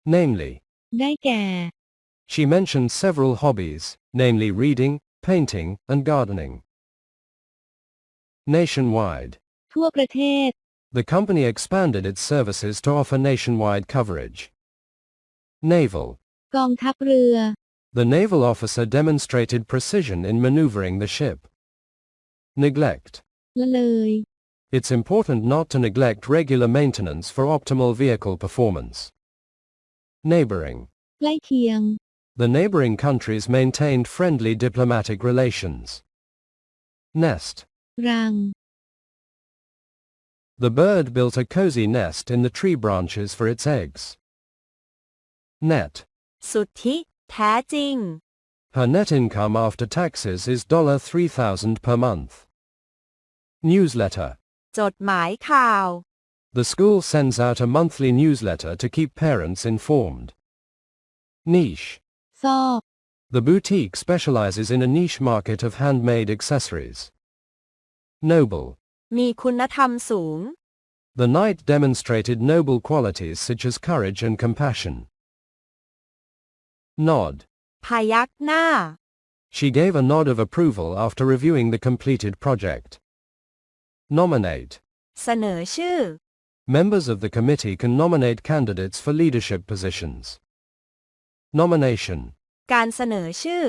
namely. ได้แก่ She mentioned several hobbies, namely reading, painting, and gardening. Nationwide. ทั่วประเทศ The company expanded its services to offer nationwide coverage. Naval. กองทัพเรือ The naval officer demonstrated precision in maneuvering the ship. Neglect. ละเลย It's important not to neglect regular maintenance for optimal vehicle performance. Neighboring. ใกล้เคียง The neighboring countries maintained friendly diplomatic relations. Nest. รัง The bird built a cozy nest in the tree branches for its eggs. Net. สุทธิแท้จริง Her net income after taxes is $3,000 per month. Newsletter. จดหมายข่าว The school sends out a monthly newsletter to keep parents informed. Niche. ซอก The boutique specializes in a niche market of handmade accessories. Noble. มีคุณธรรมสูง The knight demonstrated noble qualities such as courage and compassion. Nod. พยักหน้า She gave a nod of approval after reviewing the completed project. Nominate. เสนอชื่อ Members of the committee can nominate candidates for leadership positions. Nomination. การเสนอชื่อ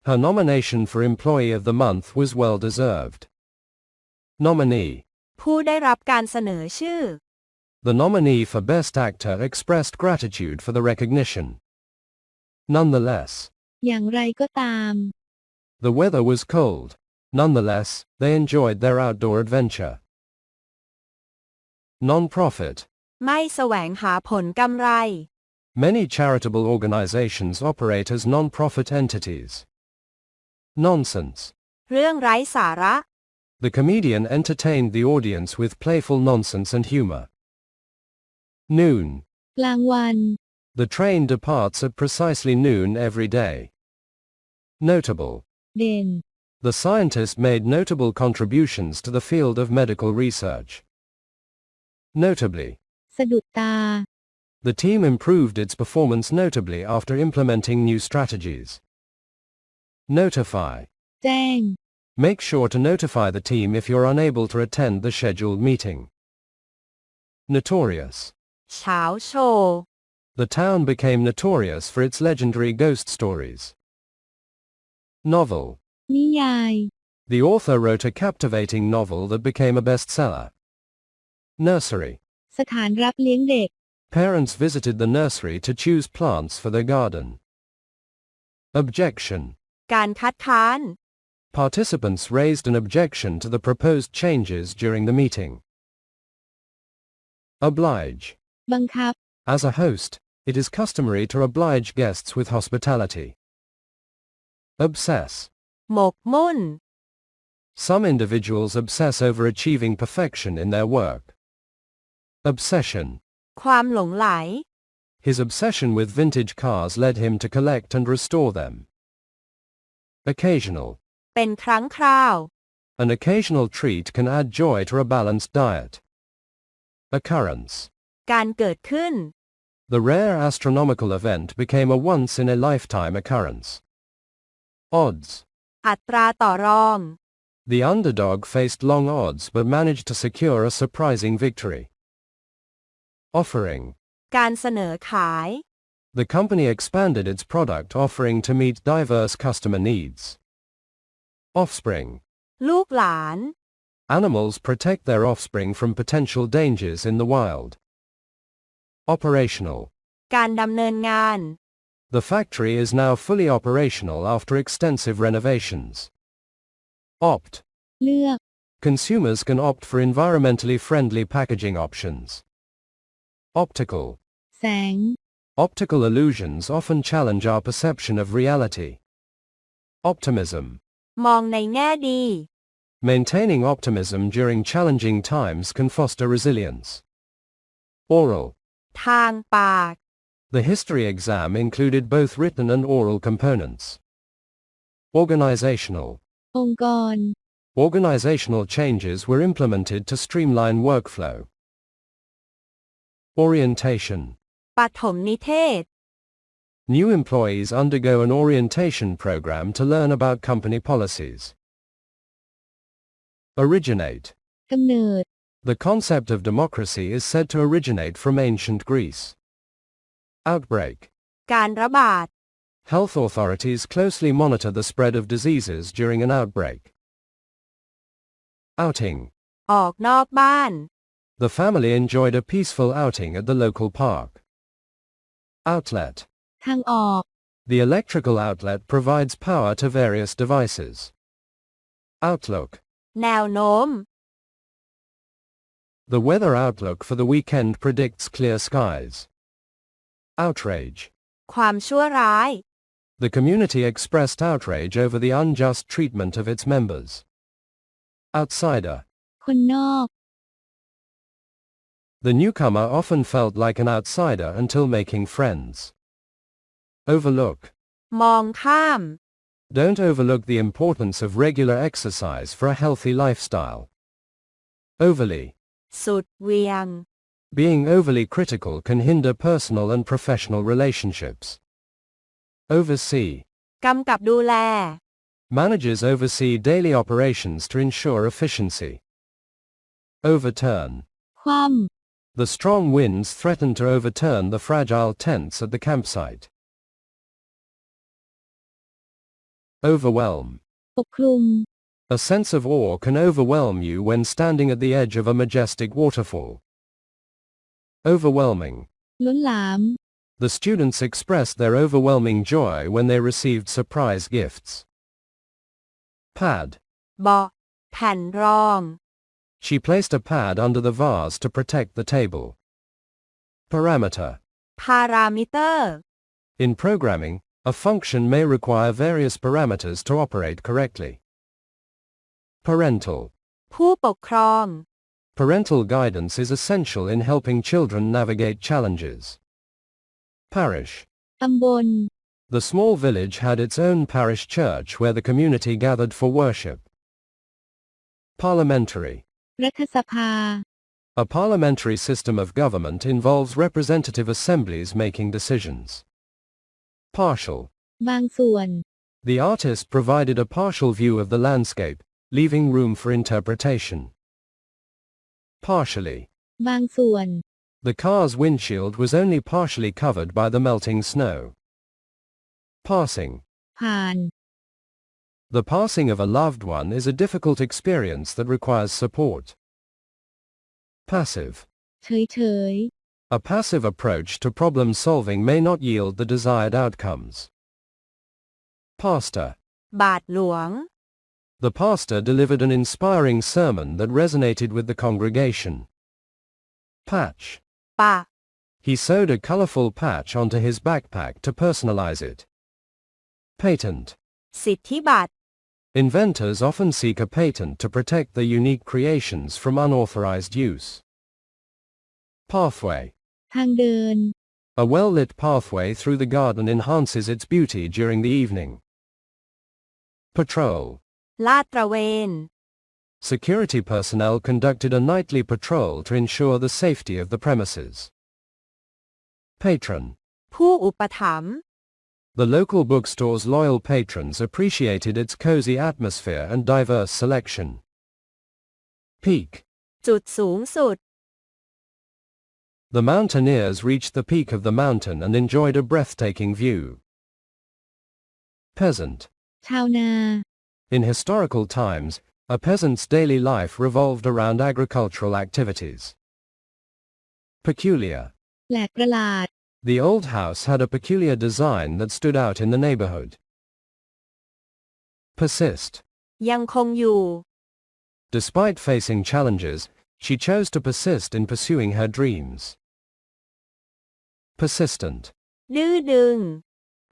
Her nomination for Employee of the Month was well deserved. Nominee. ผู้ได้รับการเสนอชื่อ The nominee for Best Actor expressed gratitude for the recognition. Nonetheless. อย่างไรก็ตาม The weather was cold. Nonetheless, they enjoyed their outdoor adventure. Non-profit. ไม่แสวงหาผลกำไร Many charitable organizations operate as non-profit entities. Nonsense. เรื่องไร้สาระ The comedian entertained the audience with playful nonsense and humor. Noon. กลางวัน The train departs at precisely noon every day. Notable. เด่น The scientist made notable contributions to the field of medical research. Notably. สะดุดตา The team improved its performance notably after implementing new strategies. Notify. แจ้ง Make sure to notify the team if you're unable to attend the scheduled meeting. Notorious. เฉาโชว์ The town became notorious for its legendary ghost stories. Novel. นิยาย The author wrote a captivating novel that became a bestseller. Nursery. สถานรับเลี้ยงเด็ก Parents visited the nursery to choose plants for their garden. Objection. การคัดค้าน Participants raised an objection to the proposed changes during the meeting. Oblige. บังคับ As a host, it is customary to oblige guests with hospitality. Obsess. หมกมุ่น Some individuals obsess over achieving perfection in their work. Obsession. ความหลงไหล His obsession with vintage cars led him to collect and restore them. Occasional. เป็นครั้งคราว An occasional treat can add joy to a balanced diet. Occurrence. การเกิดขึ้น The rare astronomical event became a once-in-a-lifetime occurrence. Odds. อัตราต่อรอง The underdog faced long odds but managed to secure a surprising victory. Offering. การเสนอขาย The company expanded its product offering to meet diverse customer needs. Offspring. ลูกหลาน Animals protect their offspring from potential dangers in the wild. Operational. การดำเนินงาน The factory is now fully operational after extensive renovations. Opt. เลือก Consumers can opt for environmentally friendly packaging options. Optical. แสง Optical illusions often challenge our perception of reality. Optimism. มองในแง่ดี Maintaining optimism during challenging times can foster resilience. Oral. ทางปาก The history exam included both written and oral components. Organizational. องค์กร Organizational changes were implemented to streamline workflow. Orientation. ปฐมนิเทศ New employees undergo an orientation program to learn about company policies. Originate. กำเนิด The concept of democracy is said to originate from ancient Greece. Outbreak. การระบาด Health authorities closely monitor the spread of diseases during an outbreak. Outing. ออกนอกบ้าน The family enjoyed a peaceful outing at the local park. Outlet. ทางออก The electrical outlet provides power to various devices. Outlook. แนวโน้ม The weather outlook for the weekend predicts clear skies. Outrage. ความชั่วร้าย The community expressed outrage over the unjust treatment of its members. Outsider. คนนอก The newcomer often felt like an outsider until making friends. Overlook. มองข้าม Don't overlook the importance of regular exercise for a healthy lifestyle. Overly. สุดเหวี่ยง Being overly critical can hinder personal and professional relationships. Oversee. กำกับดูแล Managers oversee daily operations to ensure efficiency. Overturn. คว่ The strong winds threaten to overturn the fragile tents at the campsite. Overwhelm. ำปกคลุม A sense of awe can overwhelm you when standing at the edge of a majestic waterfall. Overwhelming. ล้นหลาม The students expressed their overwhelming joy when they received surprise gifts. Pad. เบาะแผ่นรอง She placed a pad under the vase to protect the table. Parameter. พารามิเตอร์ In programming, a function may require various parameters to operate correctly. Parental. ผู้ปกครอง Parental guidance is essential in helping children navigate challenges. Parish. ตำบล The small village had its own parish church where the community gathered for worship. Parliamentary. รัฐสภา A parliamentary system of government involves representative assemblies making decisions. Partial. บางส่วน The artist provided a partial view of the landscape, leaving room for interpretation. Partially. บางส่วน The car's windshield was only partially covered by the melting snow. Passing. ผ่าน The passing of a loved one is a difficult experience that requires support. Passive. เฉย A passive approach to problem solving may not yield the desired outcomes. Pastor. บาทหลวง The pastor delivered an inspiring sermon that resonated with the congregation. Patch. ปะ He sewed a colorful patch onto his backpack to personalize it. Patent. สิทธิบัตร Inventors often seek a patent to protect their unique creations from unauthorized use. Pathway. ๆ ทางเดิน A well-lit pathway through the garden enhances its beauty during the evening. Patrol. ลาดตระเวน Security personnel conducted a nightly patrol to ensure the safety of the premises. Patron. ผู้อุปถัมภ์ The local bookstore's loyal patrons appreciated its cozy atmosphere and diverse selection. Peak. จุดสูงสุด The mountaineers reached the peak of the mountain and enjoyed a breathtaking view. Peasant. ชาวนา In historical times, a peasant's daily life revolved around agricultural activities. Peculiar. แปลกประหลาด The old house had a peculiar design that stood out in the neighborhood. Persist. ยังคงอยู่ Despite facing challenges, she chose to persist in pursuing her dreams. Persistent. ดื้อดึง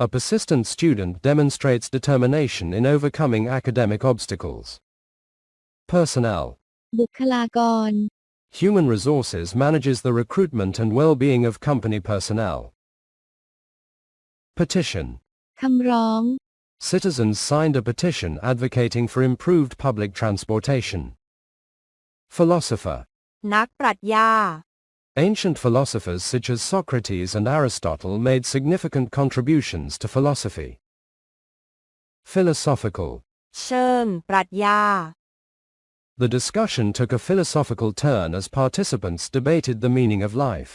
A persistent student demonstrates determination in overcoming academic obstacles. Personnel. บุคลากร Human resources manages the recruitment and well-being of company personnel. Petition. คำร้อง Citizens signed a petition advocating for improved public transportation. Philosopher. นักปรัชญา Ancient philosophers such as Socrates and Aristotle made significant contributions to philosophy. Philosophical. เชิงปรัชญา The discussion took a philosophical turn as participants debated the meaning of life.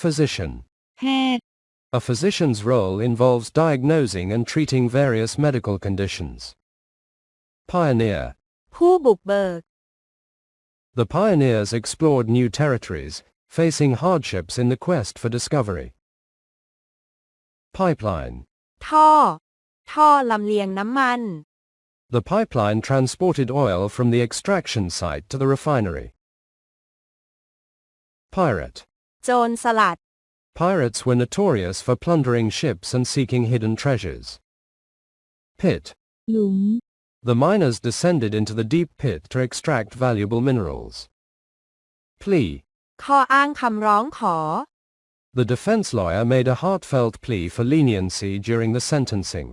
Physician. แพทย์ A physician's role involves diagnosing and treating various medical conditions. Pioneer. ผู้บุกเบิก The pioneers explored new territories, facing hardships in the quest for discovery. Pipeline. ท่อลำเลียงน้ำมัน The pipeline transported oil from the extraction site to the refinery. Pirate. โจรสลัด Pirates were notorious for plundering ships and seeking hidden treasures. Pit. หลุม The miners descended into the deep pit to extract valuable minerals. Plea. ข้ออ้างคำร้องขอ The defense lawyer made a heartfelt plea for leniency during the sentencing.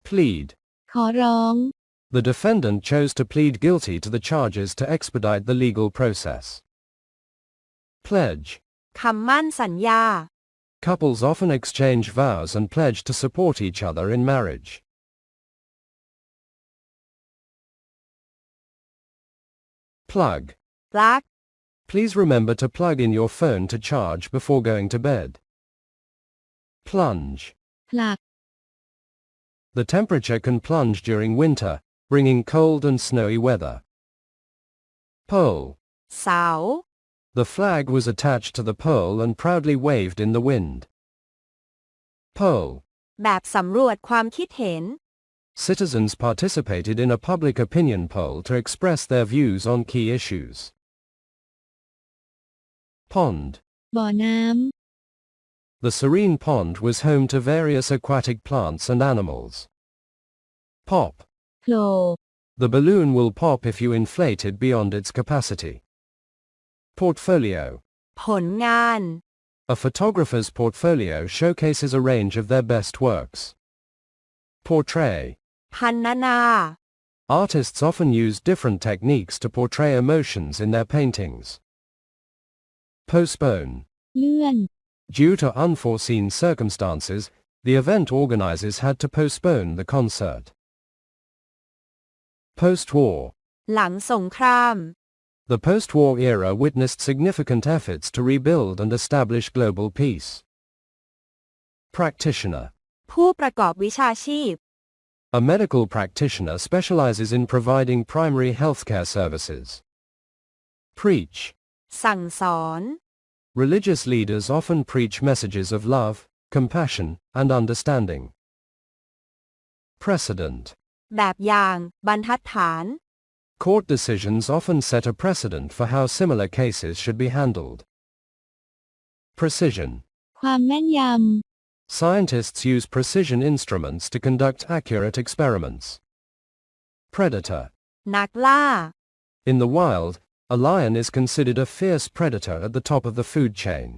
Plead. ขอร้อง The defendant chose to plead guilty to the charges to expedite the legal process. Pledge. คำมั่นสัญญา Couples often exchange vows and pledge to support each other in marriage. Plug. ปลั๊ก Please remember to plug in your phone to charge before going to bed. Plunge. ผลัก The temperature can plunge during winter, bringing cold and snowy weather. Pole. เสา The flag was attached to the pole and proudly waved in the wind. Poll. แบบสำรวจความคิดเห็น Citizens participated in a public opinion poll to express their views on key issues. Pond. บ่อน้ำ The serene pond was home to various aquatic plants and animals. Pop. โผล่ The balloon will pop if you inflate it beyond its capacity. Portfolio. ผลงาน A photographer's portfolio showcases a range of their best works. Portray. พันนา Artists often use different techniques to portray emotions in their paintings. Postpone. เลื่อน Due to unforeseen circumstances, the event organizers had to postpone the concert. Post-war. หลังสงคราม The post-war era witnessed significant efforts to rebuild and establish global peace. Practitioner. ผู้ประกอบวิชาชีพ A medical practitioner specializes in providing primary healthcare services. Preach. สั่งสอน Religious leaders often preach messages of love, compassion, and understanding. Precedent. แบบอย่างบรรทัดฐาน Court decisions often set a precedent for how similar cases should be handled. Precision. ความแม่นยำ Scientists use precision instruments to conduct accurate experiments. Predator. นักล่า In the wild, a lion is considered a fierce predator at the top of the food chain.